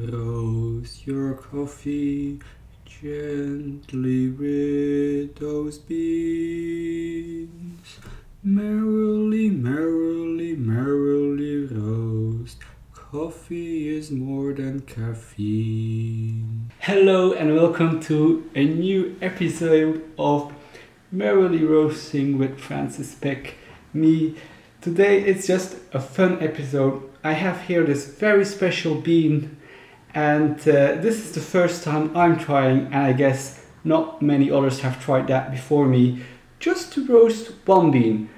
Roast your coffee gently with those beans. Merrily, merrily, merrily roast. Coffee is more than caffeine. Hello and welcome to a new episode of Merrily Roasting with Francis Peck, me. Today it's just a fun episode. I have here this very special bean, and this is the first time I'm trying, and I guess not many others have tried that before me, just to roast one bean.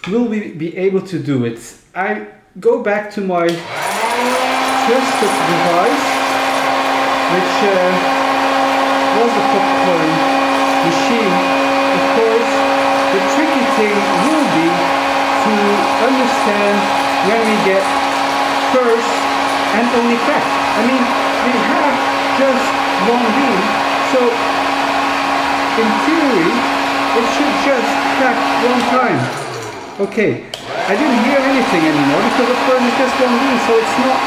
Will we be able to do it? I go back to my trusted device, which was a popcorn machine. Of course, the tricky thing will be to understand when we get first and only crack. I mean, we have just one bean, so in theory, it should just crack one time. Okay, I didn't hear anything anymore because of course it's just one bean, so it's not,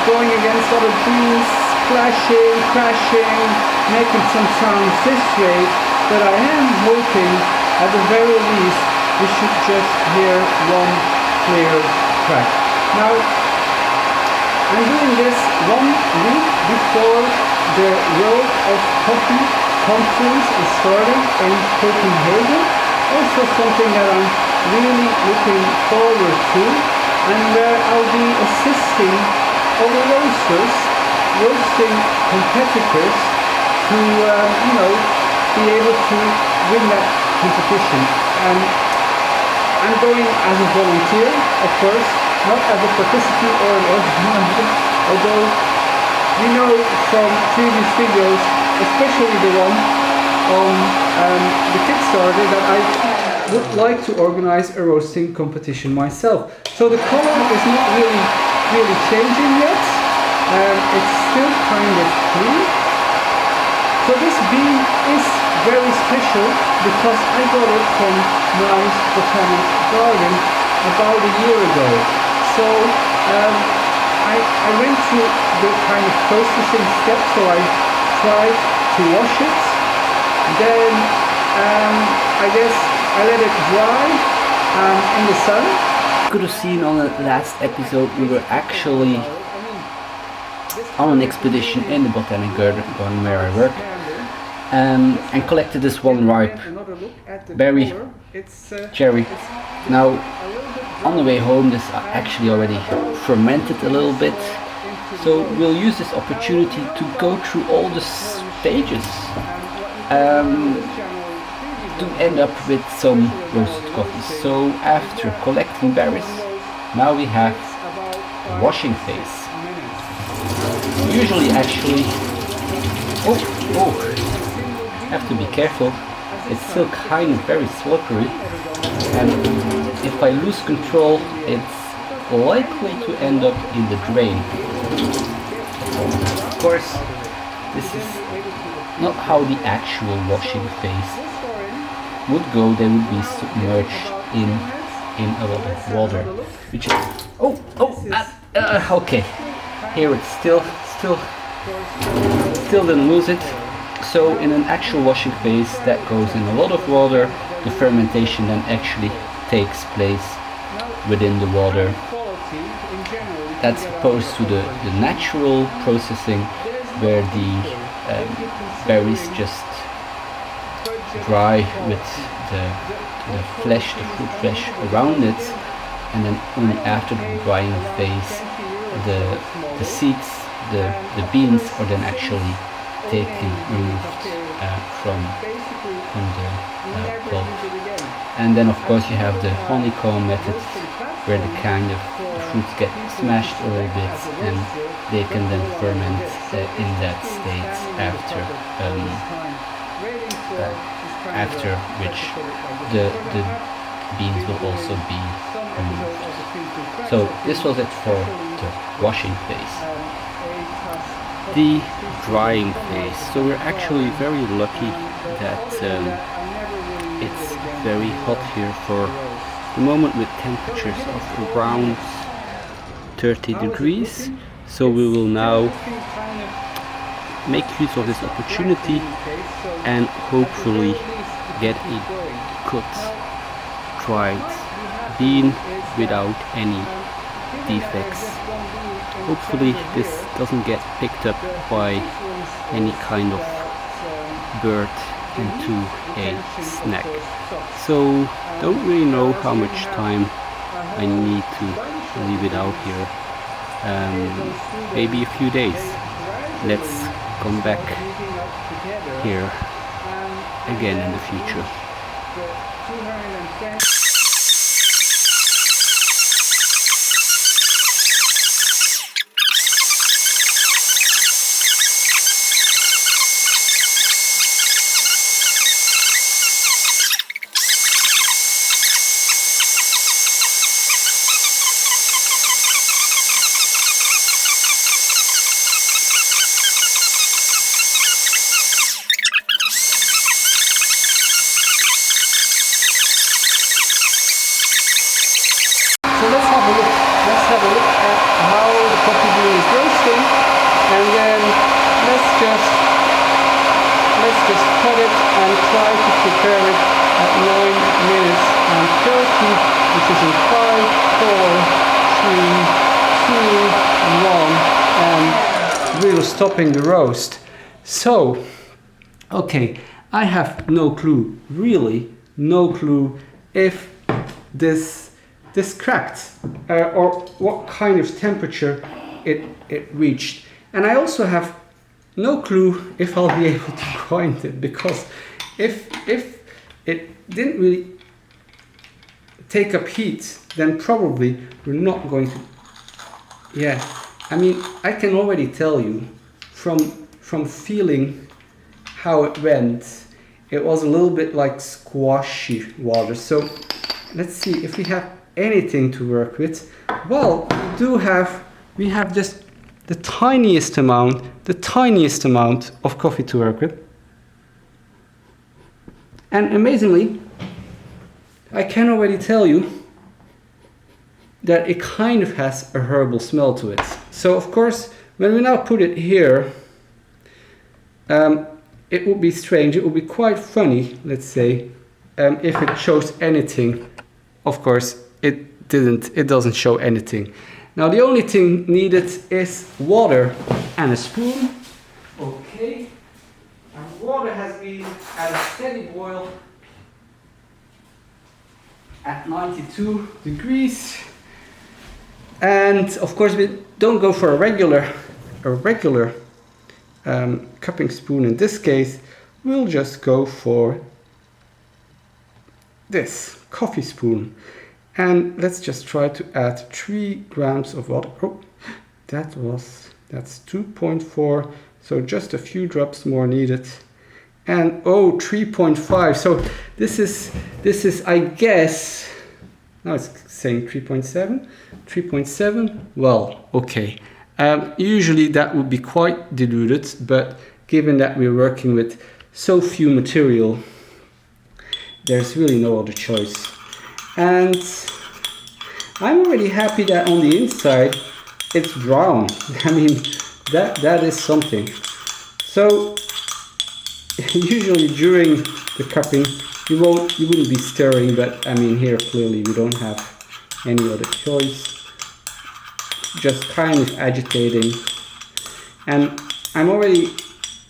going against other beans, clashing, crashing, making some sounds this way, but I am hoping at the very least we should just hear one clear crack. Now, I'm doing this 1 week before the World of Coffee Conference is starting in Copenhagen. Also something that I'm really looking forward to, and where I'll be assisting other roasters, roasting competitors to, be able to win that competition. And I'm going as a volunteer, of course, not as a participant or an organizer, although we know from previous videos, especially the one on the Kickstarter, that I would like to organize a roasting competition myself. So the color is not really changing yet. It's still kind of clean. So this bean is very special because I got it from Nice Botanic Garden about a year ago. So I went through the kind of processing steps. So I tried to wash it. Then I guess I let it dry in the sun. You could have seen on the last episode we were actually on an expedition in the Botanic Garden where I work, and collected this one ripe berry cherry. Now on the way home this actually already fermented a little bit, so we'll use this opportunity to go through all the stages to end up with some roasted coffee. So after collecting berries, now we have the washing phase. Usually actually, have to be careful, it's still kind of very slippery, and if I lose control it's likely to end up in the drain. Of course, this is not how the actual washing phase would go. They would be submerged in a lot of water, which is okay. Here it's still didn't lose it. So in an actual washing phase that goes in a lot of water, the fermentation then actually takes place within the water. That's opposed to the natural processing where the berries just dry with the flesh, the fruit flesh around it, and then only after the drying phase the seeds, the beans are then actually removed from the pulp. And then of course you have the honeycomb method where the fruits get smashed a little bit and they can then ferment in that state after which the beans will also be removed. So this was it for the washing phase. The drying phase. So we're actually very lucky that it's very hot here for the moment with temperatures of around 30 degrees. So we will now make use of this opportunity and hopefully get a good dried bean without any defects. Hopefully this doesn't get picked up by any kind of bird into a snack. So don't really know how much time I need to leave it out here. Maybe a few days. Let's come back here again in the future. So let's have a look at how the coffee bean is roasting, and then let's just cut it and try to prepare it at 9 minutes and 30, which is in 5, 4, 3, 2, 1, and we're stopping the roast. So, okay, I have no clue, really no clue if this cracked or what kind of temperature it reached, and I also have no clue if I'll be able to grind it, because if it didn't really take up heat, then probably we're not going to. Yeah, I mean, I can already tell you from feeling how it went, it was a little bit like squashy water. So let's see if we have anything to work with. Well, we have just the tiniest amount of coffee to work with, and amazingly I can already tell you that it kind of has a herbal smell to it. So of course when we now put it here, it would be strange, it would be quite funny, let's say, if it shows anything. Of course it doesn't show anything. Now the only thing needed is water and a spoon. Okay, and water has been at a steady boil at 92 degrees. And of course we don't go for a regular cupping spoon. In this case we'll just go for this coffee spoon. And let's just try to add 3 grams of water. Oh, that's 2.4, so just a few drops more needed. And 3.5. So this is I guess, now it's saying 3.7. 3.7. Well, okay. Usually that would be quite diluted, but given that we're working with so few material, there's really no other choice. And I'm already happy that on the inside it's brown. I mean, that is something. So usually during the cupping you wouldn't be stirring, but I mean here clearly we don't have any other choice. Just kind of agitating, and I'm already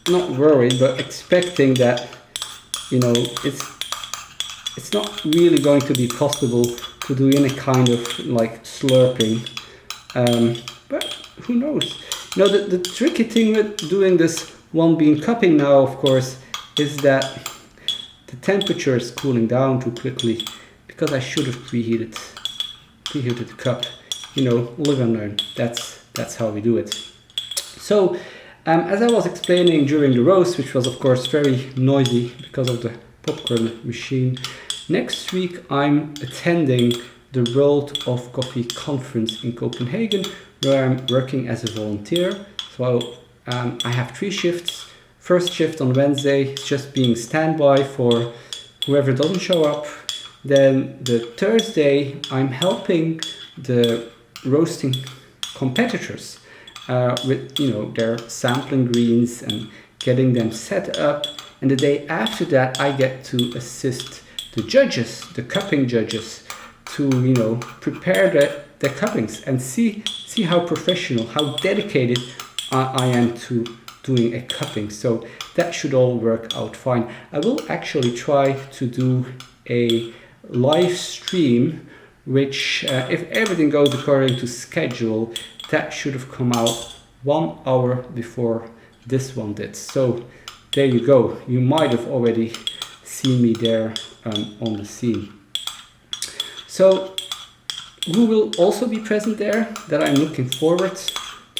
not worried but expecting that, you know, it's not really going to be possible to do any kind of like slurping, but who knows. You know, the tricky thing with doing this one bean cupping now, of course, is that the temperature is cooling down too quickly, because I should have preheated the cup. You know, live and learn. That's how we do it. So as I was explaining during the roast, which was of course very noisy because of the popcorn machine, next week I'm attending the World of Coffee conference in Copenhagen, where I'm working as a volunteer. So I have 3 shifts. First shift on Wednesday is just being standby for whoever doesn't show up. Then the Thursday I'm helping the roasting competitors with their sampling greens and getting them set up. And the day after that, I get to assist the judges, the cupping judges, to prepare the cuppings and see how professional, how dedicated I am to doing a cupping. So that should all work out fine. I will actually try to do a live stream, which if everything goes according to schedule, that should have come out 1 hour before this one did. So there you go. You might have already seen me there on the scene. So who will also be present there that I'm looking forward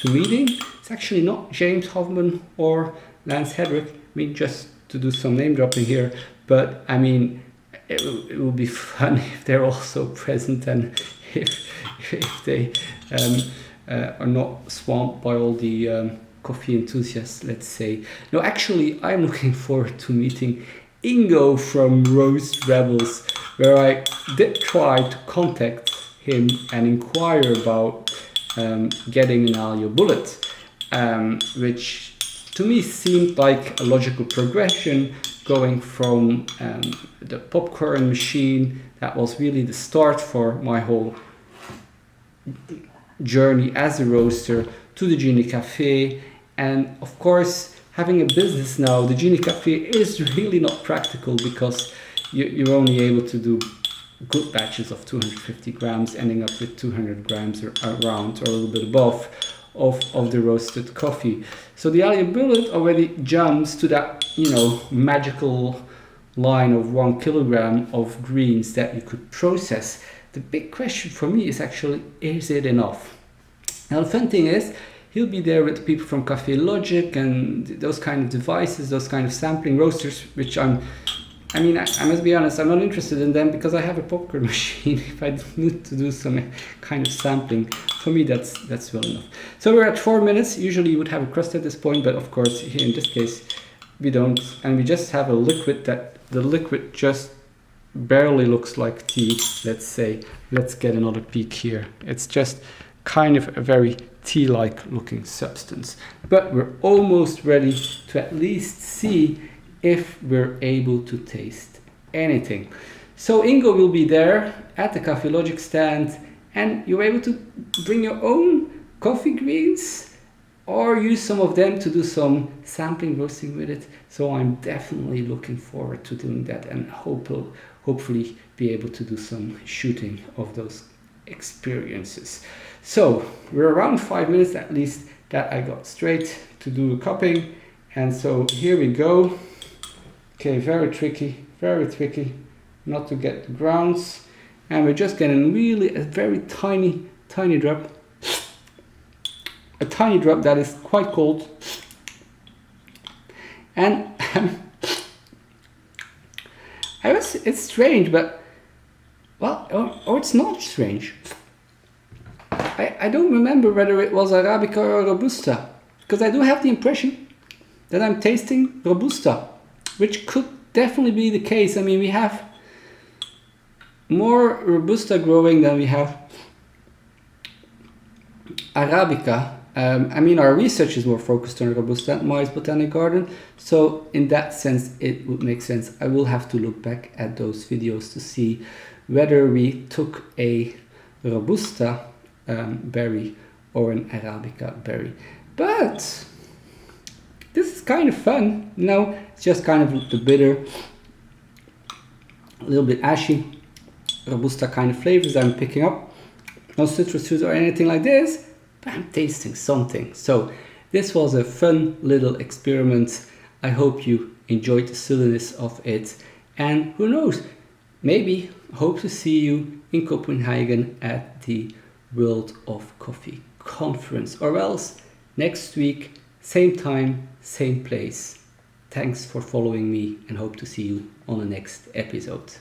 to meeting? It's actually not James Hoffman or Lance Hedrick. I mean, just to do some name dropping here, but I mean, it will be fun if they're also present and if they are not swamped by all the coffee enthusiasts, let's say. No, actually, I'm looking forward to meeting Ingo from Roast Rebels, where I did try to contact him and inquire about getting an Alio Bullet, which to me seemed like a logical progression, going from the popcorn machine that was really the start for my whole journey as a roaster, to the Genie Cafe. And of course, having a business now, the Genie Cafe is really not practical, because you're only able to do good batches of 250 grams, ending up with 200 grams or around or a little bit above of the roasted coffee. So the Alio Bullet already jumps to that magical line of 1 kilogram of greens that you could process. The big question for me is actually, is it enough? Now the fun thing is, he'll be there with people from Cafe Logic and those kind of devices, those kind of sampling roasters, which I must be honest, I'm not interested in them because I have a popcorn machine. If I need to do some kind of sampling, for me that's well enough. So we're at 4 minutes. Usually you would have a crust at this point, but of course here in this case we don't, and we just have a liquid that the liquid just barely looks like tea, let's say. Let's get another peek here. It's just kind of a very tea-like looking substance, but we're almost ready to at least see if we're able to taste anything. So Ingo will be there at the Cafe Logic stand, and you're able to bring your own coffee greens or use some of them to do some sampling roasting with it. So I'm definitely looking forward to doing that, and hopefully be able to do some shooting of those experiences. So we're around 5 minutes at least that I got straight to do the cupping, and so here we go. Okay, very tricky not to get the grounds, and we're just getting really a very tiny drop, a tiny drop that is quite cold. And it's strange, but well, or it's not strange. I don't remember whether it was Arabica or Robusta, because I do have the impression that I'm tasting Robusta, which could definitely be the case. I mean, we have more Robusta growing than we have Arabica. I mean, our research is more focused on Robusta at Mai's Botanic Garden, so in that sense it would make sense. I will have to look back at those videos to see whether we took a Robusta berry or an Arabica berry. But this is kind of fun, it's just kind of the bitter, a little bit ashy, Robusta kind of flavors I'm picking up. No citrus fruit or anything like this, but I'm tasting something. So this was a fun little experiment. I hope you enjoyed the silliness of it, and who knows, maybe hope to see you in Copenhagen at the World of Coffee conference, or else next week, same time, same place. Thanks for following me, and hope to see you on the next episode.